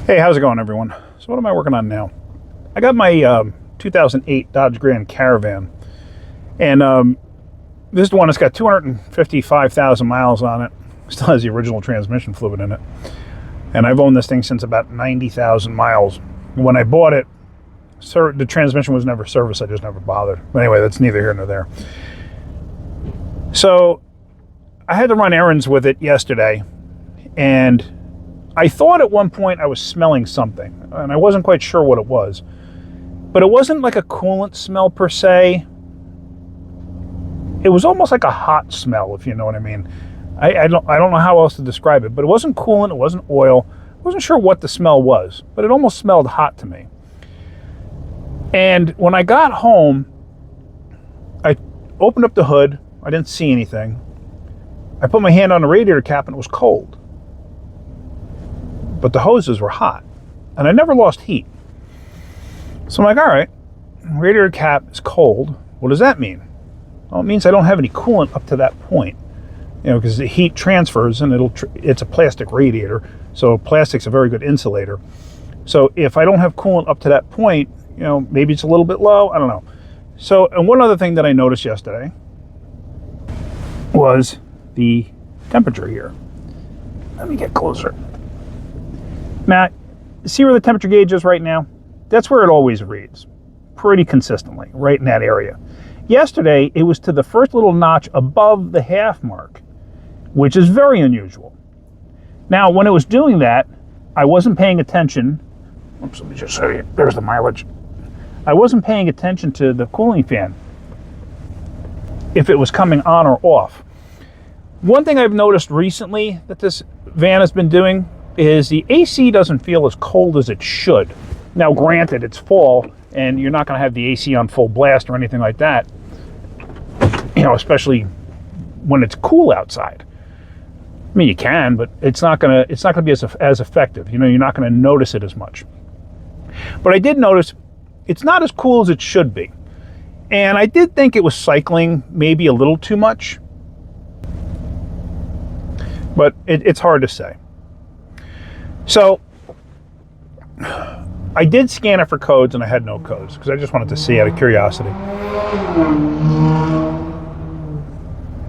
Hey, how's it going, everyone? So what am I working on now? I got my 2008 Dodge Grand Caravan, and this is the one that's got 255,000 miles on it. Still has the original transmission fluid in it. And I've owned this thing since about 90,000 miles. When I bought it, the transmission was never serviced. I just never bothered. But anyway, that's neither here nor there. So I had to run errands with it yesterday, and I thought at one point I was smelling something, and I wasn't quite sure what it was. But it wasn't like a coolant smell per se. It was almost like a hot smell, if you know what I mean. I don't know how else to describe it, but it wasn't coolant, it wasn't oil. I wasn't sure what the smell was, but it almost smelled hot to me. And when I got home, I opened up the hood. I didn't see anything. I put my hand on the radiator cap and it was cold. But the hoses were hot, and I never lost heat. So I'm like, all right, radiator cap is cold. What does that mean? Well, it means I don't have any coolant up to that point, because the heat transfers, and it's a plastic radiator, so plastic's a very good insulator. So if I don't have coolant up to that point, maybe it's a little bit low, I don't know. So, and one other thing that I noticed yesterday was the temperature here. Let me get closer. Now, see where the temperature gauge is right now? That's where it always reads, pretty consistently, right in that area. Yesterday, it was to the first little notch above the half mark, which is very unusual. Now, when it was doing that, I wasn't paying attention. Oops, let me just show you. There's the mileage. I wasn't paying attention to the cooling fan, if it was coming on or off. One thing I've noticed recently that this van has been doing is the AC doesn't feel as cold as it should. Now, granted, it's fall, and you're not going to have the AC on full blast or anything like that, especially when it's cool outside. I mean, you can, but it's not going to be as effective. You're not going to notice it as much. But I did notice it's not as cool as it should be. And I did think it was cycling maybe a little too much. But it's hard to say. So I did scan it for codes, and I had no codes because I just wanted to see out of curiosity.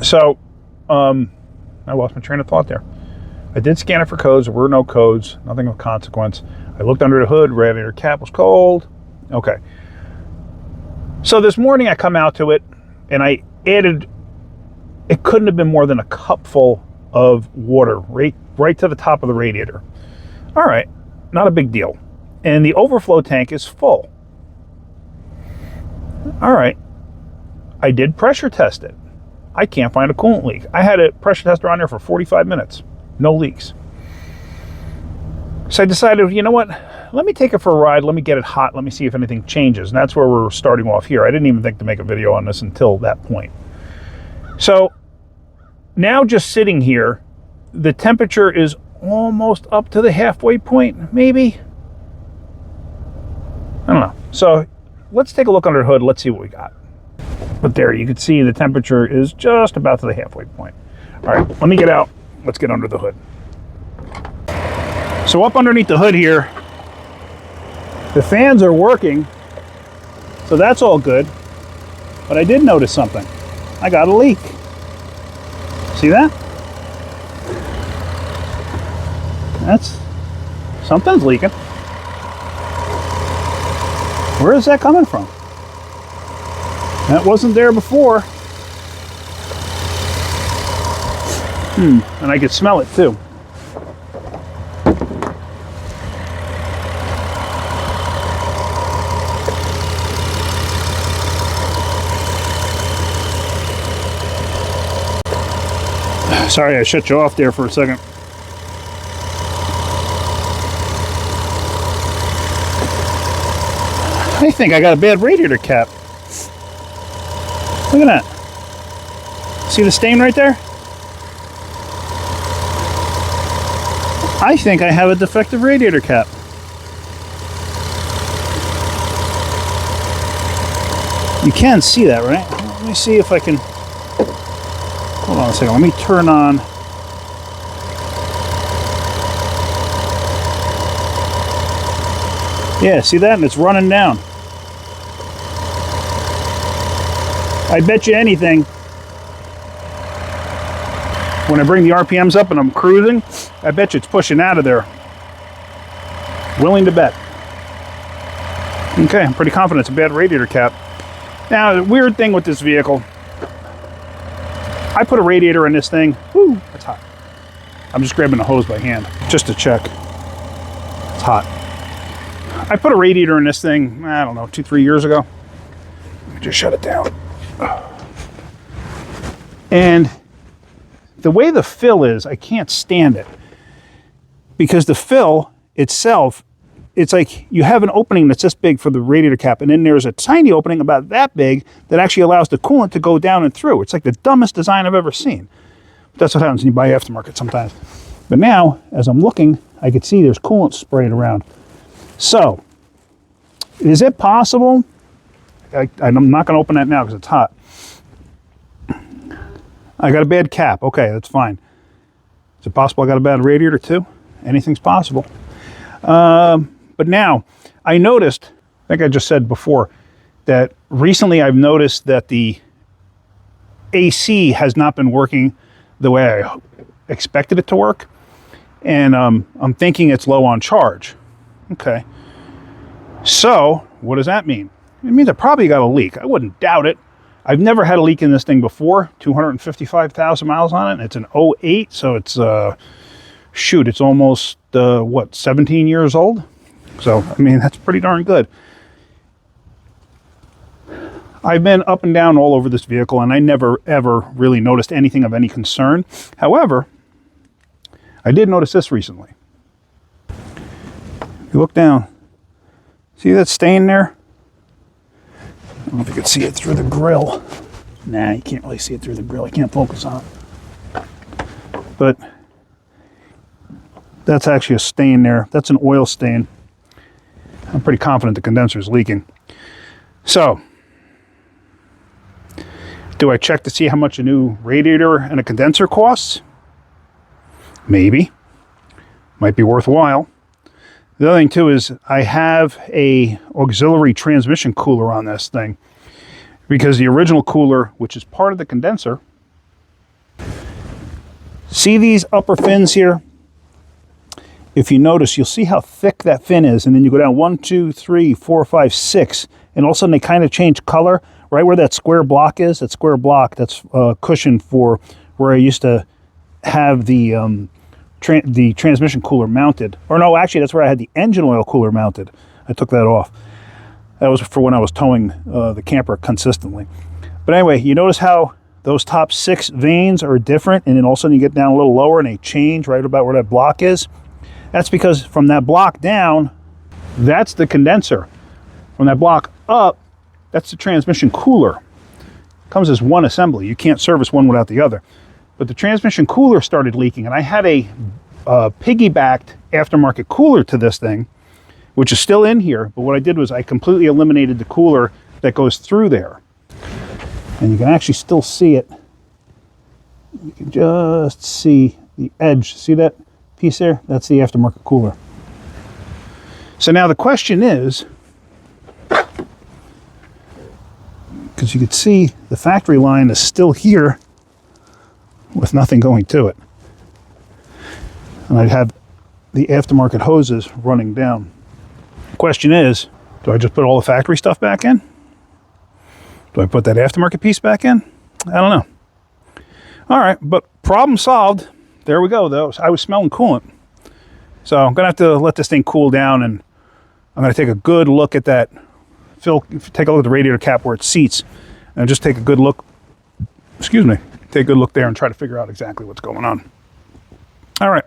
So I lost my train of thought there. I did scan it for codes. There were no codes, nothing of consequence. I looked under the hood, radiator cap was cold. Okay. So this morning I come out to it, and I added, it couldn't have been more than a cupful of water right to the top of the radiator. All right, not a big deal. And the overflow tank is full. All right, I did pressure test it. I can't find a coolant leak. I had a pressure tester on there for 45 minutes, no leaks. So I decided, you know what? Let me take it for a ride. Let me get it hot. Let me see if anything changes. And that's where we're starting off here. I didn't even think to make a video on this until that point. So now just sitting here, the temperature is almost up to the halfway point, maybe. I don't know. So let's take a look under the hood. Let's see what we got. But there, you can see the temperature is just about to the halfway point. All right, let me get out. Let's get under the hood. So up underneath the hood here, the fans are working, so that's all good. But I did notice something. I got a leak. See that? Something's leaking. Where is that coming from? That wasn't there before. And I could smell it too. Sorry, I shut you off there for a second. I think I got a bad radiator cap. Look at that. See the stain right there? I think I have a defective radiator cap. You can see that, right? Let me see if I can. Hold on a second. Let me turn on. Yeah, see that? And it's running down. I bet you anything, when I bring the RPMs up and I'm cruising, I bet you it's pushing out of there. Willing to bet. Okay, I'm pretty confident it's a bad radiator cap. Now, the weird thing with this vehicle, I put a radiator in this thing. Woo, it's hot. I'm just grabbing the hose by hand, just to check. It's hot. I put a radiator in this thing, I don't know, 2-3 years ago. Just shut it down. And the way the fill is, I can't stand it. Because the fill itself, it's like you have an opening that's this big for the radiator cap, and then there's a tiny opening about that big that actually allows the coolant to go down and through. It's like the dumbest design I've ever seen. That's what happens when you buy aftermarket sometimes. But now, as I'm looking, I can see there's coolant sprayed around. So, is it possible? I'm not going to open that now because it's hot. I got a bad cap. Okay, that's fine. Is it possible I got a bad radiator too? Anything's possible. But now, I noticed, I think I just said before, that recently I've noticed that the AC has not been working the way I expected it to work. And I'm thinking it's low on charge. Okay. So, what does that mean? It means I probably got a leak. I wouldn't doubt it. I've never had a leak in this thing before. 255,000 miles on it. And it's an 08, so it's, shoot, it's almost, 17 years old? So, I mean, that's pretty darn good. I've been up and down all over this vehicle, and I never, ever really noticed anything of any concern. However, I did notice this recently. If you look down, see that stain there? I don't know if you can see it through the grill. Nah, you can't really see it through the grill. I can't focus on it. But that's actually a stain there. That's an oil stain. I'm pretty confident the condenser is leaking. So, do I check to see how much a new radiator and a condenser costs? Maybe. Might be worthwhile. The other thing too is I have a auxiliary transmission cooler on this thing, because the original cooler, which is part of the condenser, see these upper fins here? If you notice, you'll see how thick that fin is, and then you go down 1, 2, 3, 4, 5, 6, and all of a sudden they kind of change color. Right where that square block is, that square block, that's cushion for where I used to have the transmission cooler mounted. Or no, actually, that's where I had the engine oil cooler mounted. I took that off. That was for when I was towing the camper consistently. But anyway, you notice how those top 6 vanes are different, and then all of a sudden you get down a little lower and they change right about where that block is. That's because from that block down, that's the condenser. From that block up, that's the transmission cooler. It comes as one assembly. You can't service one without the other. But the transmission cooler started leaking, and I had a piggybacked aftermarket cooler to this thing, which is still in here. But what I did was I completely eliminated the cooler that goes through there. And you can actually still see it. You can just see the edge. See that piece there? That's the aftermarket cooler. So now the question is, because you could see the factory line is still here with nothing going to it. And I'd have the aftermarket hoses running down. The question is, do I just put all the factory stuff back in? Do I put that aftermarket piece back in? I don't know. All right, but problem solved. There we go, though. I was smelling coolant. So I'm going to have to let this thing cool down, and I'm going to take a good look at that. Take a look at the radiator cap where it seats, and just take a good look. Excuse me. Take a good look there and try to figure out exactly what's going on. All right.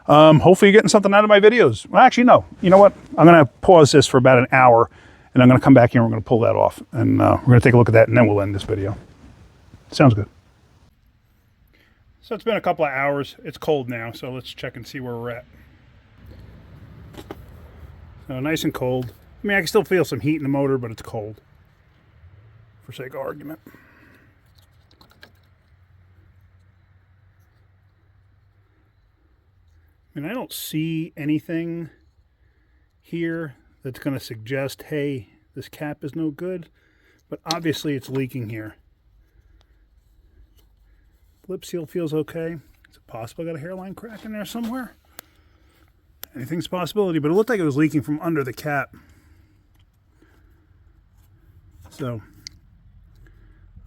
Hopefully you're getting something out of my videos. Well, actually, no. You know what? I'm going to pause this for about an hour, and I'm going to come back here and we're going to pull that off. And we're going to take a look at that, and then we'll end this video. Sounds good. So it's been a couple of hours. It's cold now, so let's check and see where we're at. So nice and cold. I mean, I can still feel some heat in the motor, but it's cold, for sake of argument. I mean, I don't see anything here that's going to suggest, hey, this cap is no good. But obviously it's leaking here. Lip seal feels okay. Is it possible I got a hairline crack in there somewhere? Anything's a possibility, but it looked like it was leaking from under the cap. So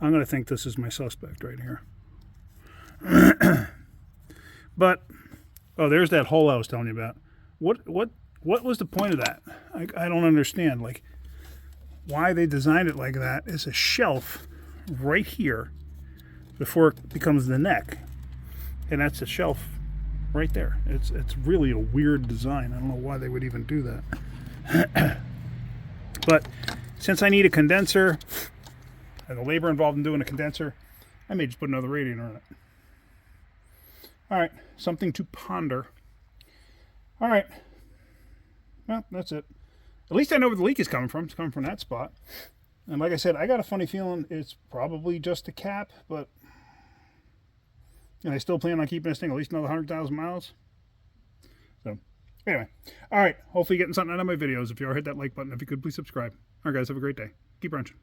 I'm going to think this is my suspect right here. But, oh, there's that hole I was telling you about. What was the point of that? I don't understand. Like, why they designed it like that is a shelf right here before it becomes the neck. And that's a shelf right there. It's really a weird design. I don't know why they would even do that. But since I need a condenser, and the labor involved in doing a condenser, I may just put another radiator on it. All right, something to ponder. All right, well, that's it. At least I know where the leak is coming from. It's coming from that spot. And like I said, I got a funny feeling it's probably just a cap, but and I still plan on keeping this thing at least another 100,000 miles. So, anyway. All right, hopefully you're getting something out of my videos. If you are, hit that like button. If you could, please subscribe. All right, guys, have a great day. Keep wrenching.